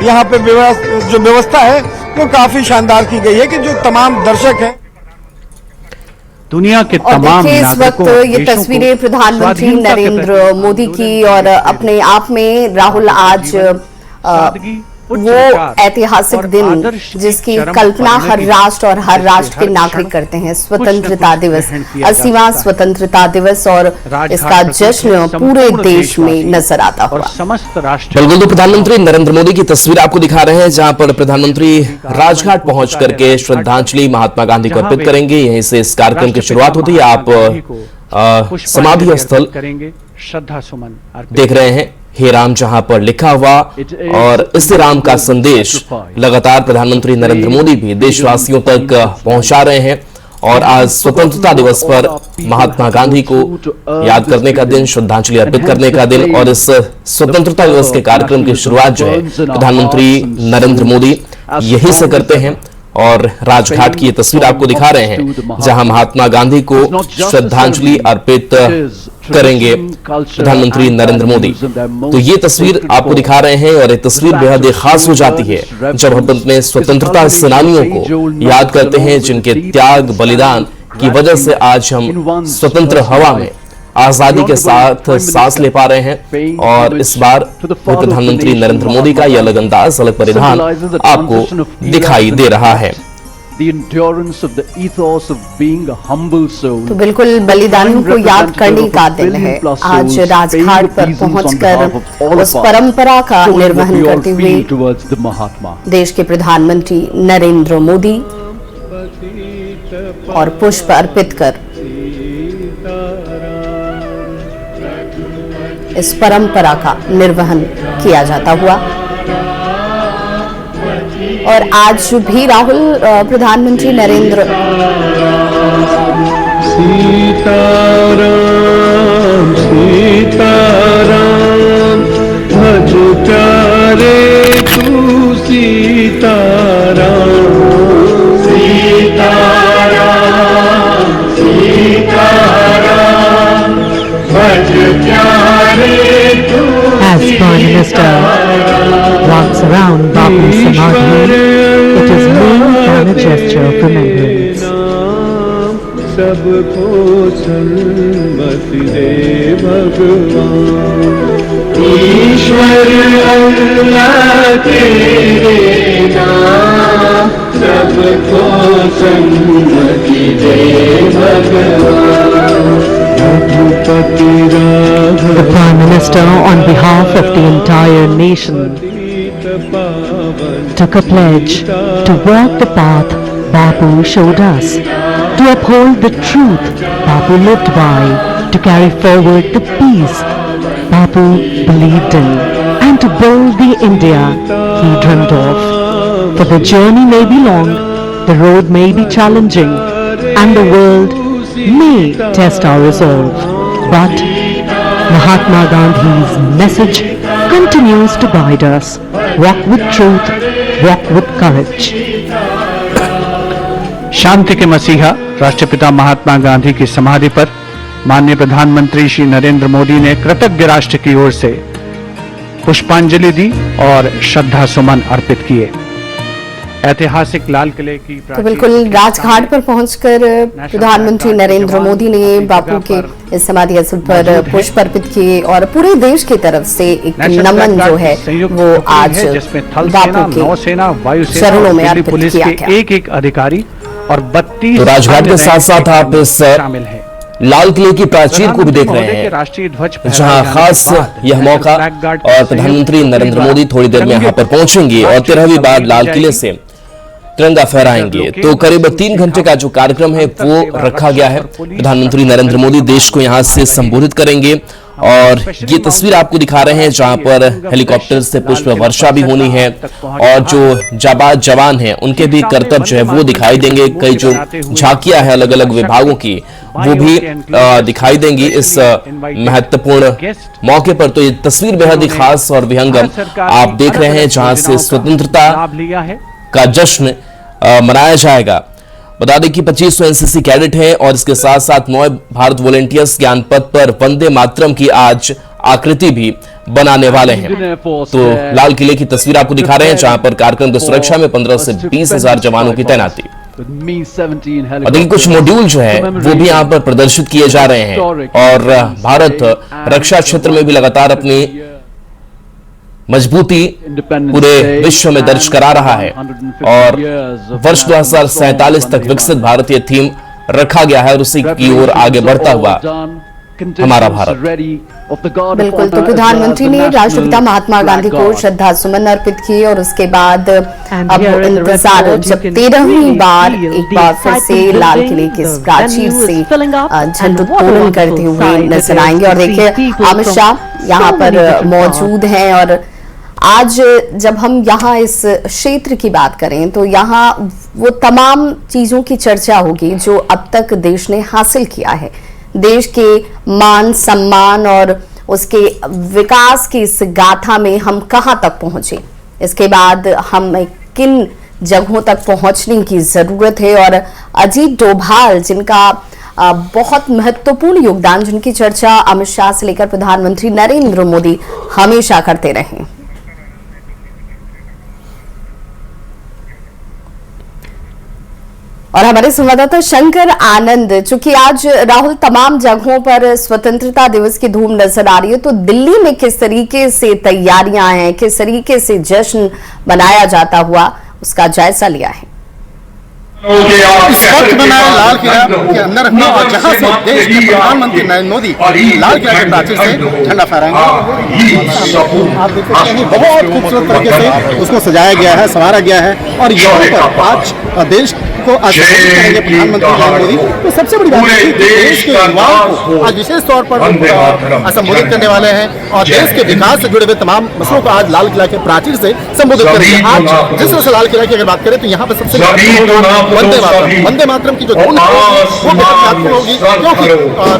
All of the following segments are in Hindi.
यहाँ पे जो व्यवस्था है वो काफी शानदार की गई है कि जो तमाम दर्शक हैं दुनिया के तमाम इस वक्त ये तस्वीरें प्रधानमंत्री नरेंद्र मोदी की और अपने आप में राहुल आज वो ऐतिहासिक दिन जिसकी कल्पना हर राष्ट्र और हर राष्ट्र के नागरिक करते हैं, स्वतंत्रता दिवस, 80वां स्वतंत्रता दिवस, और इसका जश्न पूरे देश में नजर आता हुआ। समस्त राष्ट्र बिल्कुल, तो प्रधानमंत्री नरेंद्र मोदी की तस्वीर आपको दिखा रहे हैं जहां पर प्रधानमंत्री राजघाट पहुंच करके श्रद्धांजलि महात्मा गांधी को अर्पित करेंगे। यहीं से इस कार्यक्रम की शुरुआत होती है। आप समाधि स्थल श्रद्धा सुमन देख रहे हैं, हे राम, जहां पर लिखा हुआ, और इस राम का संदेश लगातार प्रधानमंत्री नरेंद्र मोदी भी देशवासियों तक पहुंचा रहे हैं। और आज स्वतंत्रता दिवस पर महात्मा गांधी को याद करने का दिन, श्रद्धांजलि अर्पित करने का दिन, और इस स्वतंत्रता दिवस के कार्यक्रम की शुरुआत जो है प्रधानमंत्री नरेंद्र मोदी यही से करते हैं। और राजघाट की ये तस्वीर आपको दिखा रहे हैं जहां महात्मा गांधी को श्रद्धांजलि अर्पित करेंगे प्रधानमंत्री नरेंद्र मोदी। तो ये तस्वीर आपको दिखा रहे हैं, और ये तस्वीर बेहद खास हो जाती है जब हम अपने स्वतंत्रता सेनानियों को याद करते हैं जिनके त्याग बलिदान की वजह से आज हम स्वतंत्र हवा में आजादी के साथ सांस ले पा रहे हैं। और इस बार प्रधानमंत्री नरेंद्र मोदी का यह अलग अंदाज, अलग परिधान आपको दिखाई दे रहा है। तो बिल्कुल बलिदानियों को याद करने का दिन है। आज राजघाट पर पहुंचकर उस परंपरा का निर्वहन करते हुए देश के प्रधानमंत्री नरेंद्र मोदी और पुष्प अर्पित कर इस परंपरा का निर्वहन किया जाता हुआ। और आज भी राहुल प्रधानमंत्री नरेंद्र सीताराम सीताराम भज प्यारे तू सीताराम सीताराम सीताराम भज प्यारे तू। As Prime Minister walks around Bapu's Samadhi, it is more than a gesture of remembrance. सबको सन्मति दे भगवान, ईश्वर अल्लाह तेरे नाम, सबको सन्मति दे भगवान। The Prime Minister, on behalf of the entire nation, took a pledge to walk the path Bapu showed us, to uphold the truth Bapu lived by, to carry forward the peace Bapu believed in, and to build the India he dreamt of. For the journey may be long, the road may be challenging, and the world may test our resolve, but Mahatma Gandhi's message continues to guide us. Walk with truth, walk with courage. शांति के मसीहा राष्ट्रपिता महात्मा गांधी की समाधि पर माननीय प्रधानमंत्री श्री नरेंद्र मोदी ने कृतज्ञ राष्ट्र की ओर से पुष्पांजलि दी और श्रद्धा सुमन अर्पित किए। ऐतिहासिक लाल किले की तो बिल्कुल राजघाट पर पहुंचकर प्रधानमंत्री नरेंद्र मोदी ने बापू के इस समाधि स्थल पर पुष्प अर्पित किए और पूरे देश की तरफ से एक नमन जो है वो आज बापू के चरणों में अर्पित किया गया। एक अधिकारी और 32 तो राजघाट के साथ साथ आप इस शामिल है। लाल किले की प्राचीर को भी देख रहे हैं राष्ट्रीय ध्वज जहां खास यह मौका, और प्रधानमंत्री नरेंद्र मोदी थोड़ी देर में यहां पर पहुंचेंगे और 13वीं बार लाल किले से तिरंगा फहराएंगे। तो करीब 3 घंटे का जो कार्यक्रम है वो रखा गया है। प्रधानमंत्री नरेंद्र मोदी देश को यहां से संबोधित करेंगे, और ये तस्वीर आपको दिखा रहे हैं जहां पर हेलीकॉप्टर से पुष्प वर्षा भी होनी है, और जो जाबाज जवान हैं उनके भी कर्तव्य जो है वो दिखाई देंगे। कई जो झांकियां हैं अलग अलग विभागों की वो भी दिखाई देंगी इस महत्वपूर्ण मौके पर। तो ये तस्वीर बेहद ही खास और विहंगम आप देख रहे हैं जहां से स्वतंत्रता का जश्न मनाया जाएगा। बता दें कि 2500 एनसीसी कैडेट हैं, और इसके साथ साथ 9 भारत वॉलंटियर्स ज्ञान पथ पर वंदे मातरम की आज आकृति भी बनाने वाले हैं। तो लाल किले की तस्वीर आपको दिखा रहे हैं, जहां पर कार्यक्रम की सुरक्षा में 15 से 20 हजार जवानों की तैनाती। और देखिए कुछ मॉड्यूल जो है वो भी यहाँ पर प्रदर्शित किए जा रहे हैं, और भारत रक्षा क्षेत्र में भी लगातार अपनी मजबूती पूरे विश्व में दर्ज करा रहा है। और वर्ष 2047 तक विकसित भारतीय थीम रखा गया है, और उसी की ओर आगे बढ़ता हुआ हमारा भारत। बिल्कुल, तो प्रधानमंत्री ने राष्ट्रपिता महात्मा गांधी को श्रद्धा सुमन अर्पित किए, और उसके बाद अब इंतजार जब 13वीं बार एक बार फिर से लाल किले के प्राचीर से झंडोत्तोलन करते हुए नजर आएंगे। और देखिए अमित शाह यहाँ पर मौजूद हैं, और आज जब हम यहाँ इस क्षेत्र की बात करें तो यहाँ वो तमाम चीजों की चर्चा होगी जो अब तक देश ने हासिल किया है। देश के मान सम्मान और उसके विकास की इस गाथा में हम कहां तक पहुंचे, इसके बाद हम किन जगहों तक पहुंचने की जरूरत है। और अजीत डोभाल जिनका बहुत महत्वपूर्ण योगदान, जिनकी चर्चा अमित शाह से लेकर प्रधानमंत्री नरेंद्र मोदी हमेशा करते रहे। और हमारे संवाददाता शंकर आनंद, चूंकि आज राहुल तमाम जगहों पर स्वतंत्रता दिवस की धूम नजर आ रही है, तो दिल्ली में किस तरीके से तैयारियां हैं, किस तरीके से जश्न मनाया जाता हुआ, उसका जायजा लिया है। इस वक्त मैं लाल किला के अंदर हूँ, और जहाँ से देश के प्रधानमंत्री नरेंद्र मोदी लाल किला के प्राचीर से झंडा फहराएंगे। आप देख सकते हैं बहुत खूबसूरत तरीके से उसको सजाया गया है, संवारा गया है, और यहाँ पर आज देश को आज संबोधित करेंगे प्रधानमंत्री नरेंद्र मोदी। तो सबसे बड़ी बात है कि देश के युवाओं को आज विशेष तौर पर संबोधित करने वाले हैं, और देश के विकास से जुड़े हुए तमाम मसलों को आज लाल किला के प्राचीर से संबोधित करेंगे। आज जिस तरह से लाल किला की अगर बात करें तो यहाँ पर सबसे वंदे मातरम की जो धुन है वो बहुत महत्वपूर्ण होगी, क्योंकि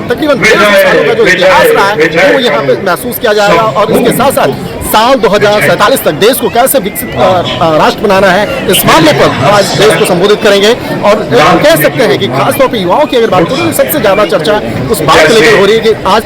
तकरीबन 150 सालों का जो इतिहास रहा है वो यहाँ पे महसूस किया जाएगा। और इसके साथ साथ साल 2047 तक देश को कैसे विकसित राष्ट्र बनाना है, इस मामले पर आज देश को संबोधित करेंगे। और कह सकते हैं कि खासतौर पर युवाओं की अगर बात करें तो सबसे ज्यादा चर्चा उस बात को लेकर हो रही है कि आज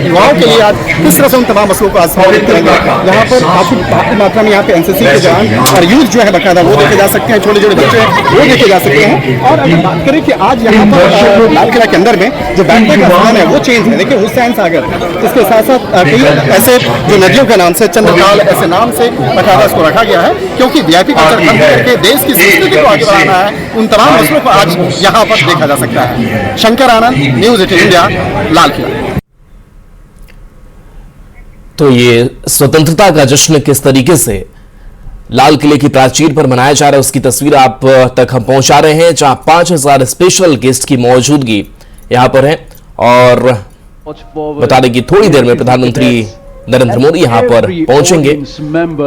युवाओं के लिए आज किस तरह से उन तमाम मसलों को आज संबोधित करेंगे। यहाँ पर काफी मात्रा में यहाँ पे एनसीसी के जवान और यूथ जो है बकायदा वो देखे जा सकते हैं, छोटे छोटे बच्चे हैं वो देखे जा सकते हैं। और अगर बात करें कि आज यहाँ पर लाल किला के अंदर में जो बैठने का स्थान है वो चेंज है। देखिए हुसैन सागर, इसके साथ साथ कई ऐसे जो नदियों का नाम से चंद्रकाल ऐसे नाम से बकायदा इसको रखा गया है, क्योंकि वीआईपी कल्चर खत्म करके देश की संस्कृति को आगे बढ़ाना है। उन तमाम मसलों को आज यहाँ पर देखा जा सकता है। शंकर आनंद, न्यूज़ 18 इंडिया, लाल किला। तो ये स्वतंत्रता का जश्न किस तरीके से लाल किले की प्राचीर पर मनाया जा रहा है उसकी तस्वीर आप तक हम पहुंचा रहे हैं, जहां 5000 स्पेशल गेस्ट की मौजूदगी यहां पर है। और बता दें कि थोड़ी देर में प्रधानमंत्री नरेंद्र मोदी यहां पर पहुंचेंगे,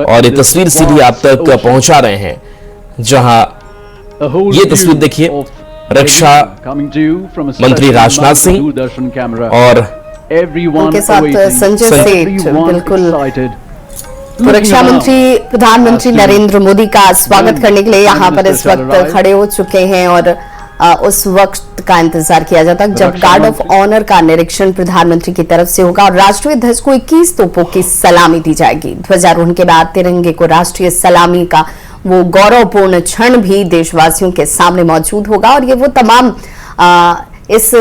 और ये तस्वीर सीधी आप तक पहुंचा रहे हैं, जहां ये तस्वीर देखिए रक्षा मंत्री राजनाथ सिंह और उनके साथ संजय सेठ, बिल्कुल तो रक्षा मंत्री प्रधानमंत्री नरेंद्र मोदी का स्वागत करने के लिए यहाँ पर इस वक्त खड़े हो चुके हैं। और उस वक्त का इंतजार किया जाता है जब गार्ड ऑफ ऑनर का निरीक्षण प्रधानमंत्री की तरफ से होगा, और राष्ट्रीय ध्वज को 21 तोपों की सलामी दी जाएगी। ध्वजारोहण के बाद तिरंगे को राष्ट्रीय सलामी का वो गौरवपूर्ण क्षण भी देशवासियों के सामने मौजूद होगा। और ये वो तमाम इस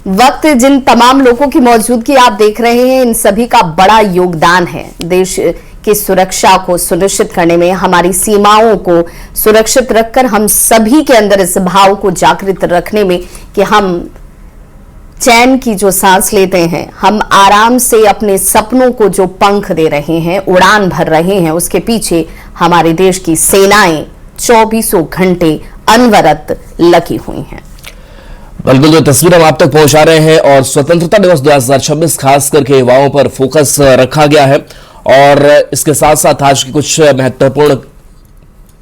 वक्त जिन तमाम लोगों की मौजूदगी आप देख रहे हैं, इन सभी का बड़ा योगदान है देश की सुरक्षा को सुनिश्चित करने में। हमारी सीमाओं को सुरक्षित रखकर हम सभी के अंदर इस भाव को जागृत रखने में कि हम चैन की जो सांस लेते हैं, हम आराम से अपने सपनों को जो पंख दे रहे हैं, उड़ान भर रहे हैं, उसके पीछे हमारे देश की सेनाएं 24 घंटे अनवरत लगी हुई हैं। बिल्कुल, जो तस्वीर हम आप तक पहुंचा रहे हैं, और स्वतंत्रता दिवस 2026 खास करके युवाओं पर फोकस रखा गया है। और इसके साथ साथ आज की कुछ महत्वपूर्ण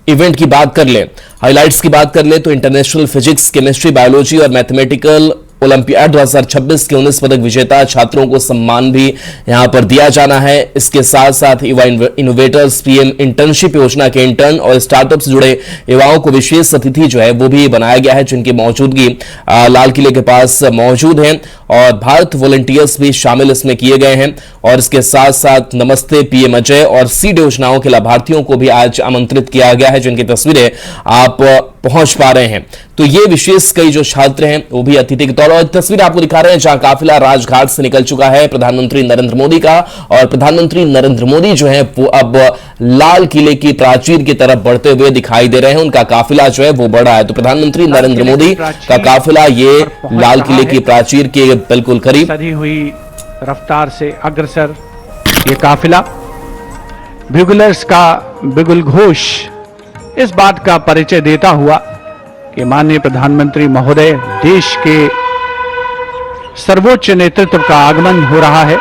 इवेंट की बात कर लें, हाइलाइट्स की बात कर लें, तो इंटरनेशनल फिजिक्स, केमिस्ट्री, बायोलॉजी और मैथमेटिकल ओलंपियाड 2026 के 19 पदक विजेता छात्रों को सम्मान भी यहां पर दिया जाना है। इसके साथ साथ युवा इनोवेटर्स, पीएम इंटर्नशिप योजना के इंटर्न और स्टार्टअप से जुड़े युवाओं को विशेष अतिथि जो है वो भी बनाया गया है, जिनकी मौजूदगी लाल किले के पास मौजूद है और भारत वॉलंटियर्स भी शामिल इसमें किए गए हैं। और इसके साथ साथ नमस्ते पीएम अजय और सीड योजनाओं के लाभार्थियों को भी आज आमंत्रित किया गया है, जिनकी तस्वीरें आप पहुंच पा रहे हैं। तो ये विशेष कई जो छात्र हैं वो भी अतिथि के तौर पर तस्वीर आपको दिखा रहे हैं, जहां काफिला राजघाट से निकल चुका है प्रधानमंत्री नरेंद्र मोदी का। और प्रधानमंत्री नरेंद्र मोदी जो है वो अब लाल किले की प्राचीर की तरफ बढ़ते हुए दिखाई दे रहे हैं। उनका काफिला जो है वो बढ़ रहा है। तो प्रधानमंत्री नरेंद्र मोदी का काफिला ये लाल किले की प्राचीर के बिल्कुल करीब सधी हुई रफ्तार से अग्रसर ये काफिला, बिगुलर्स का बिगुल घोष इस बात का परिचय देता हुआ कि माननीय प्रधानमंत्री महोदय देश के सर्वोच्च नेतृत्व का आगमन हो रहा है।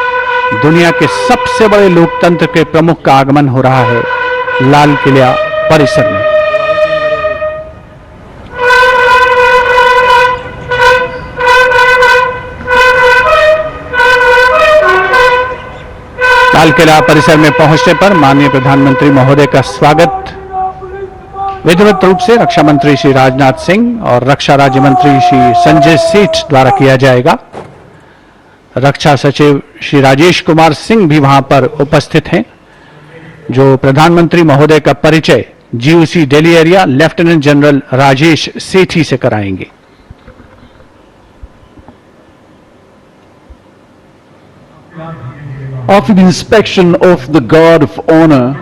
दुनिया के सबसे बड़े लोकतंत्र के प्रमुख का आगमन हो रहा है लाल किला परिसर में। लाल किला परिसर में पहुंचने पर माननीय प्रधानमंत्री महोदय का स्वागत विधिवत रूप से रक्षा मंत्री श्री राजनाथ सिंह और रक्षा राज्य मंत्री श्री संजय सेठ द्वारा किया जाएगा। रक्षा सचिव श्री राजेश कुमार सिंह भी वहां पर उपस्थित हैं, जो प्रधानमंत्री महोदय का परिचय GOC Delhi area lieutenant general Rajesh Sethi से कराएंगे। After the inspection of the Guard of Honor,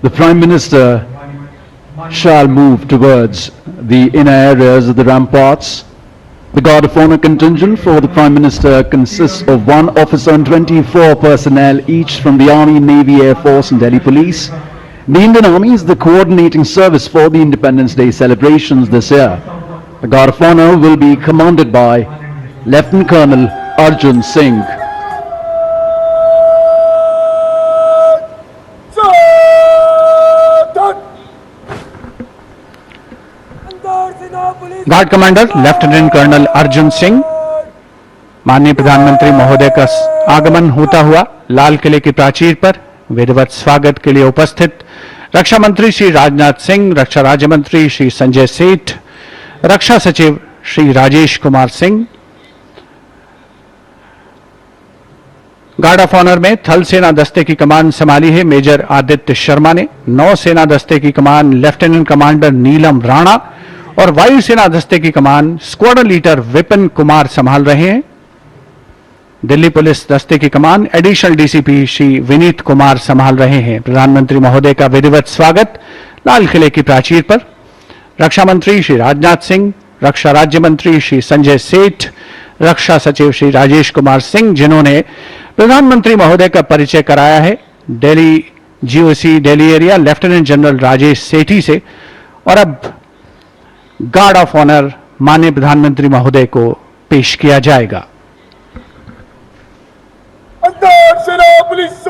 the Prime Minister shall move towards the inner areas of the ramparts. The Guard of Honor contingent for the Prime Minister consists of 1 officer and 24 personnel, each from the Army, Navy, Air Force and Delhi Police. The Indian Army is the coordinating service for the Independence Day celebrations this year. The Guard of Honor will be commanded by Lieutenant Colonel Arjun Singh. Guard commander lieutenant colonel Arjun Singh, माननीय प्रधानमंत्री महोदय का आगमन होता हुआ लाल किले की प्राचीर पर विधिवत स्वागत के लिए उपस्थित रक्षा मंत्री श्री राजनाथ सिंह, रक्षा राज्य मंत्री श्री संजय सेठ, रक्षा सचिव Shri Rajesh Kumar Singh. Guard of honour में थल सेना दस्ते की कमान संभाली है मेजर आदित्य शर्मा ने, नौ सेना दस्ते की कमान लेफ्टिनेंट कमांडर नीलम राणा और वायुसेना दस्ते की कमान स्क्वाड्रन लीडर विपिन कुमार संभाल रहे हैं। दिल्ली पुलिस दस्ते की कमान एडिशनल डीसीपी श्री विनीत कुमार संभाल रहे हैं। प्रधानमंत्री महोदय का विधिवत स्वागत लाल किले की प्राचीर पर रक्षा मंत्री श्री राजनाथ सिंह, रक्षा राज्य मंत्री श्री संजय सेठ, रक्षा सचिव श्री राजेश कुमार सिंह, जिन्होंने प्रधानमंत्री महोदय का परिचय कराया है Delhi GOC Delhi area lieutenant general Rajesh Sethi से। और अब गार्ड ऑफ ऑनर माननीय प्रधानमंत्री महोदय को पेश किया जाएगा। अंतर सेना पुलिस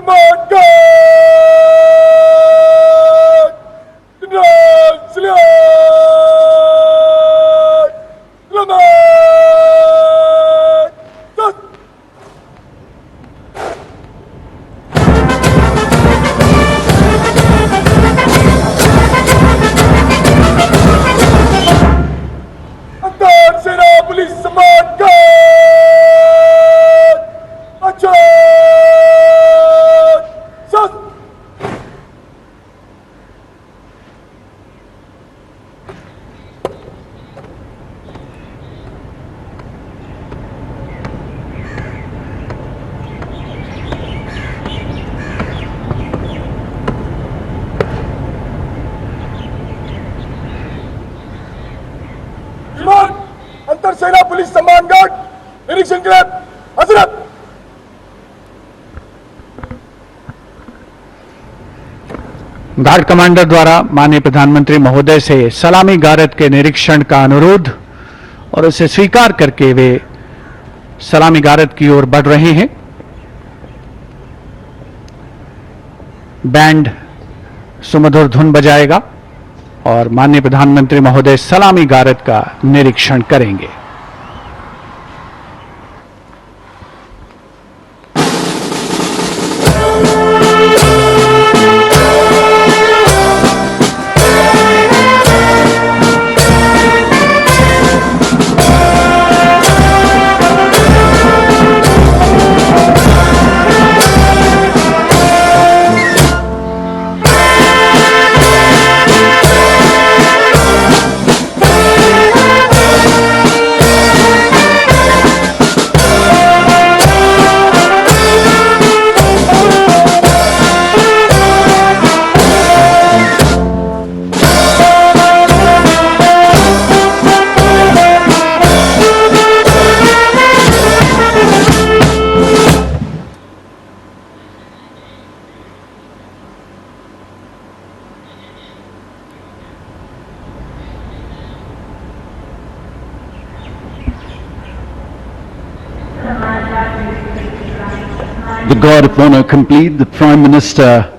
सम्मान गार्ड निरीक्षण के लिए हजरत। गार्ड कमांडर द्वारा माननीय प्रधानमंत्री महोदय से सलामी गारद के निरीक्षण का अनुरोध और उसे स्वीकार करके वे सलामी गारद की ओर बढ़ रहे हैं। बैंड सुमधुर धुन बजाएगा और माननीय प्रधानमंत्री महोदय सलामी गारद का निरीक्षण करेंगे। the guard of honor complete, the Prime Minister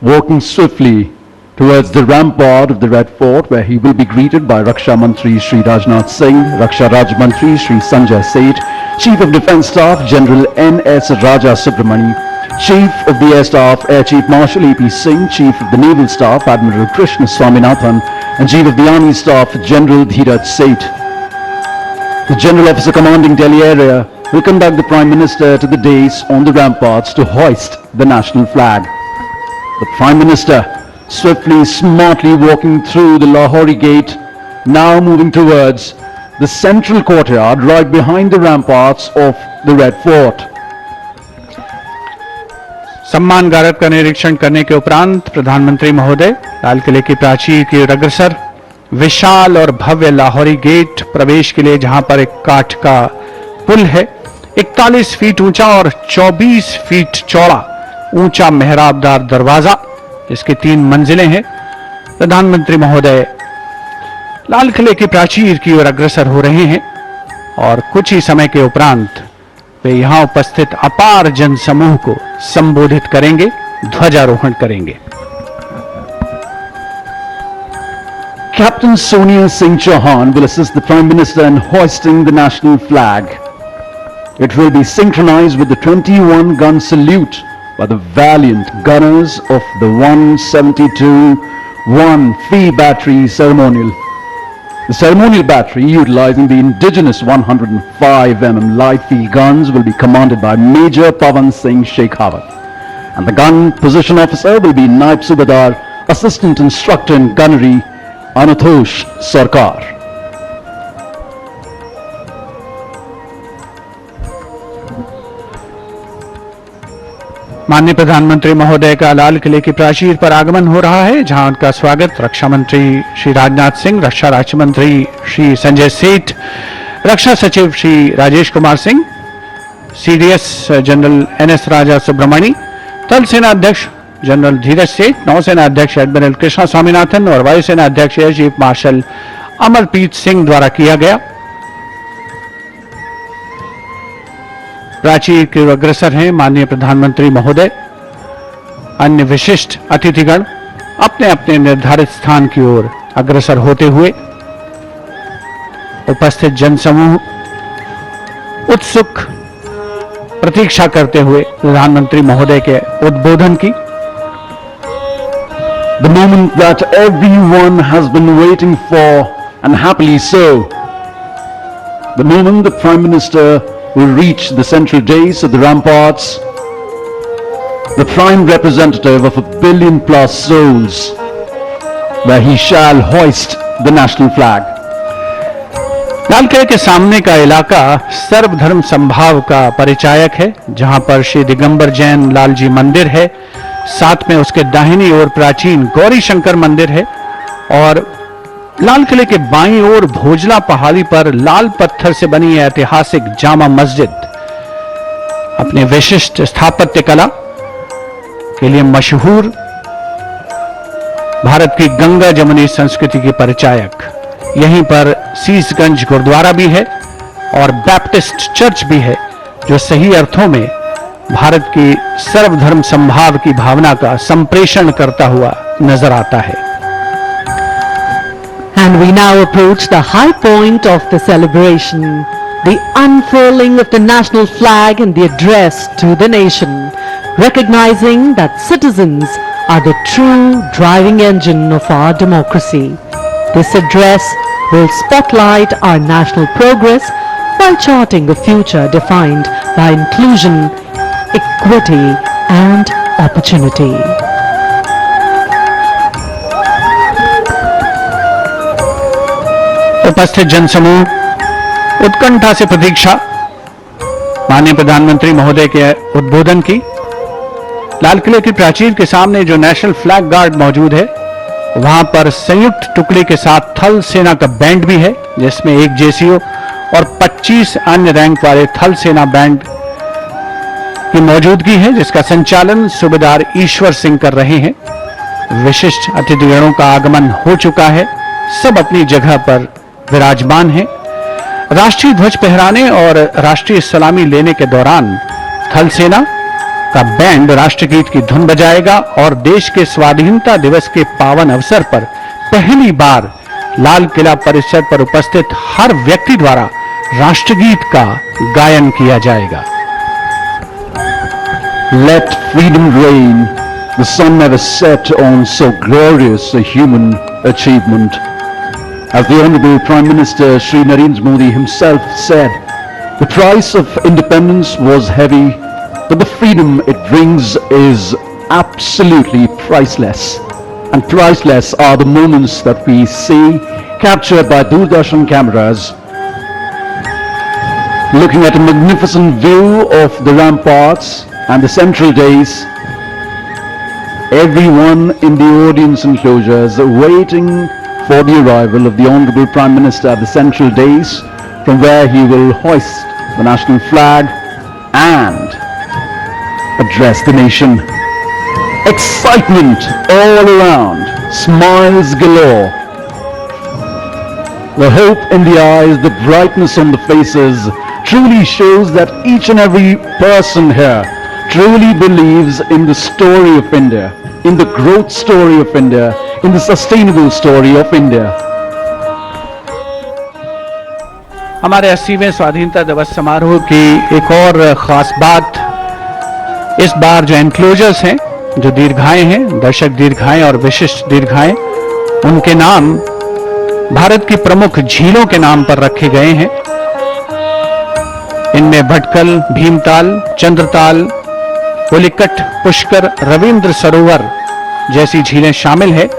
walking swiftly towards the rampart of the Red Fort, where he will be greeted by Raksha Mantri Shri Rajnath Singh, Raksha Raj Mantri Shri Sanjay Seth, Chief of Defence Staff General N.S. Raja Subramani, Chief of the Air Staff Air Chief Marshal A.P. Singh, Chief of the Naval Staff Admiral Krishna Swaminathan, and Chief of the Army Staff General Dheeraj Seth. The General Officer commanding Delhi area will conduct the Prime Minister to the dais on the ramparts to hoist the national flag. The Prime Minister swiftly, smartly walking through the Lahori Gate, now moving towards the central courtyard right behind the ramparts of the Red Fort. सम्मान गारद का निरीक्षण करने के उपरांत प्रधानमंत्री महोदय लाल किले की प्राचीर की ओर अग्रसर विशाल और भव्य लाहौरी गेट प्रवेश के लिए, जहां पर एक काठ का पुल है, 41 फीट ऊंचा और 24 फीट चौड़ा ऊंचा मेहराबदार दरवाजा, जिसकी 3 मंजिलें हैं। प्रधानमंत्री महोदय लाल किले की प्राचीर की ओर अग्रसर हो रहे हैं और कुछ ही समय के उपरांत वे यहां उपस्थित अपार जनसमूह को संबोधित करेंगे, ध्वजारोहण करेंगे। Captain Sonia Singh Chauhan will assist the Prime Minister in hoisting the national flag. It will be synchronized with the 21-gun salute by the valiant gunners of the 172-1 Phi battery ceremonial. The ceremonial battery, utilizing the indigenous 105mm live Phi guns, will be commanded by Major Pavan Singh Shekhawat. And the gun position officer will be Naib Subadar, Assistant Instructor in Gunnery, Anatosh Sarkar. माननीय प्रधानमंत्री महोदय का लाल किले की प्राचीर पर आगमन हो रहा है, जहां उनका स्वागत रक्षा मंत्री श्री राजनाथ सिंह, रक्षा राज्य मंत्री श्री संजय सेठ, रक्षा सचिव Shri Rajesh Kumar Singh, CDS general N S Raja Subramani, थल सेना अध्यक्ष जनरल धीरज सेठ, नौसेना अध्यक्ष एडमिरल कृष्णा स्वामीनाथन और वायुसेना अध्यक्ष air chief marshal Amarpreet Singh द्वारा किया गया। प्राचीर की ओर अग्रसर हैं माननीय प्रधानमंत्री महोदय। अन्य विशिष्ट अतिथिगण अपने अपने निर्धारित स्थान की ओर अग्रसर होते हुए उपस्थित जनसमूह उत्सुक प्रतीक्षा करते हुए प्रधानमंत्री महोदय के उद्बोधन की। The moment that everyone has been waiting for, and happily so. The moment the Prime Minister will reach the central dais of the ramparts, the prime representative of 1 billion plus souls, where he shall hoist the national flag. लाल किले के सामने का इलाका सर्वधर्म संभाव का परिचायक है, जहां पर श्री दिगंबर जैन लाल जी मंदिर है, साथ में उसके दाहिनी ओर प्राचीन गौरी शंकर मंदिर है और लाल किले के बाईं ओर भोजला पहाड़ी पर लाल पत्थर से बनी ऐतिहासिक जामा मस्जिद अपने विशिष्ट स्थापत्य कला के लिए मशहूर भारत की गंगा जमुनी संस्कृति की परिचायक। यहीं पर सीसगंज गुरुद्वारा भी है और बैप्टिस्ट चर्च भी है, जो सही अर्थों में भारत की सर्वधर्म संभाव की भावना का संप्रेषण करता हुआ नजर आता है। And we now approach the high point of the celebration, the unfurling of the national flag and the address to the nation, recognizing that citizens are the true driving engine of our democracy. This address will spotlight our national progress while charting a future defined by inclusion, equity and opportunity. उपस्थित जनसमूह उत्कंठा से प्रतीक्षा माननीय प्रधानमंत्री महोदय के उद्बोधन की। लाल किले की प्राचीर के सामने जो नेशनल फ्लैग गार्ड मौजूद है, वहां पर संयुक्त टुकड़ी के साथ थल सेना का बैंड भी है, जिसमें 1 जेसीओ और 25 अन्य रैंक वाले थल सेना बैंड की मौजूदगी है, जिसका संचालन सूबेदार ईश्वर सिंह कर रहे हैं। विशिष्ट अतिथिगणों का आगमन हो चुका है, सब अपनी जगह पर विराजमान हैं। राष्ट्रीय ध्वज फहराने और राष्ट्रीय सलामी लेने के दौरान थल सेना का बैंड राष्ट्रगीत की धुन बजाएगा और देश के स्वाधीनता दिवस के पावन अवसर पर पहली बार लाल किला परिसर पर उपस्थित हर व्यक्ति द्वारा राष्ट्रगीत का गायन किया जाएगा। Let freedom reign. The sun never set on so glorious a human achievement. As the Honorable Prime Minister Shri Narendra Modi himself said, the price of independence was heavy, but the freedom it brings is absolutely priceless. And priceless are the moments that we see captured by Doordarshan cameras, looking at a magnificent view of the ramparts and the central dais. Everyone in the audience enclosures waiting for the arrival of the Honorable Prime Minister at the central dais, from where he will hoist the national flag and address the nation. Excitement all around, smiles galore. The hope in the eyes, the brightness on the faces truly shows that each and every person here truly believes in the story of India, in the growth story of India, in the sustainable story of India. हमारे 80वें स्वाधीनता दिवस समारोह की एक और खास बात, इस बार जो एनक्लोजर्स हैं, जो दीर्घाएं हैं, दर्शक दीर्घाएं और विशिष्ट दीर्घाएं, उनके नाम भारत की प्रमुख झीलों के नाम पर रखे गए हैं। इनमें भटकल, भीमताल, चंद्रताल, पुलिकट, पुष्कर, रविंद्र सरोवर जैसी झीलें शामिल है।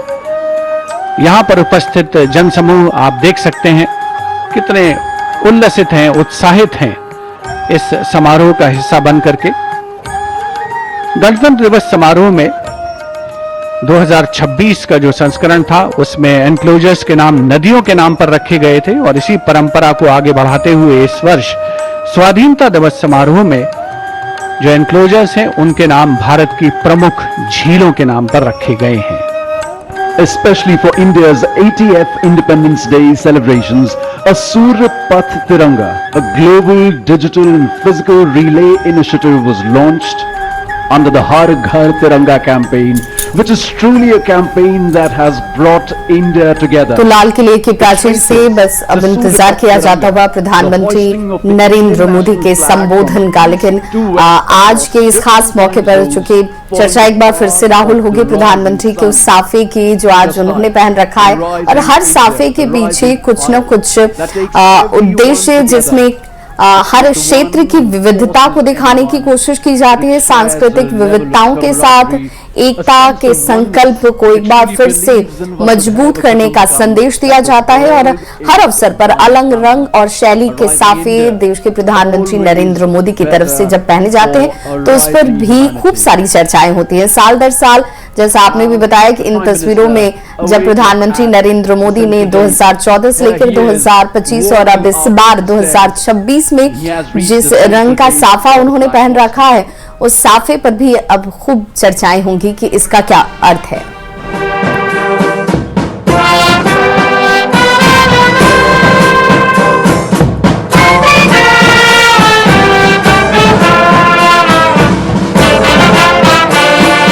यहां पर उपस्थित जनसमूह आप देख सकते हैं कितने उल्लसित हैं, उत्साहित हैं इस समारोह का हिस्सा बन करके। गणतंत्र दिवस समारोह में 2026 का जो संस्करण था उसमें एनक्लोजर्स के नाम नदियों के नाम पर रखे गए थे और इसी परंपरा को आगे बढ़ाते हुए इस वर्ष स्वाधीनता दिवस समारोह में जो एनक्लोजर्स हैं उनके नाम भारत की प्रमुख झीलों के नाम पर रखे गए हैं। Especially for India's 80th Independence Day celebrations, a Surya Path Tiranga, a global digital and physical relay initiative was launched under the Har Ghar Tiranga campaign, which is truly a campaign that has brought India together. तो लाल किले की प्राचीर से बस अब इंतजार किया जाता हुआ प्रधानमंत्री नरेंद्र मोदी के संबोधन का, लेकिन आज के इस खास मौके पर चूंकि चर्चा एक बार फिर से राहुल होगी प्रधानमंत्री के उस साफे की जो आज उन्होंने पहन रखा है, और हर साफे के पीछे कुछ न कुछ उद्देश्य जिसमें हर क्षेत्र की विविधता को दिखाने की कोशिश की जाती है, सांस्कृतिक विविधताओं के साथ एकता के संकल्प को एक बार फिर से मजबूत करने का संदेश दिया जाता है। और हर अवसर पर अलग रंग और शैली के साफे देश के प्रधानमंत्री नरेंद्र मोदी की तरफ से जब पहने जाते हैं तो उस पर भी खूब सारी चर्चाएं होती हैं साल दर साल। जैसा आपने भी बताया कि इन तस्वीरों में जब प्रधानमंत्री नरेंद्र मोदी ने 2014 से लेकर 2025 और अब इस बार 2026 में जिस रंग का साफा उन्होंने पहन रखा है, उस साफे पर भी अब खूब चर्चाएं होंगी कि इसका क्या अर्थ है।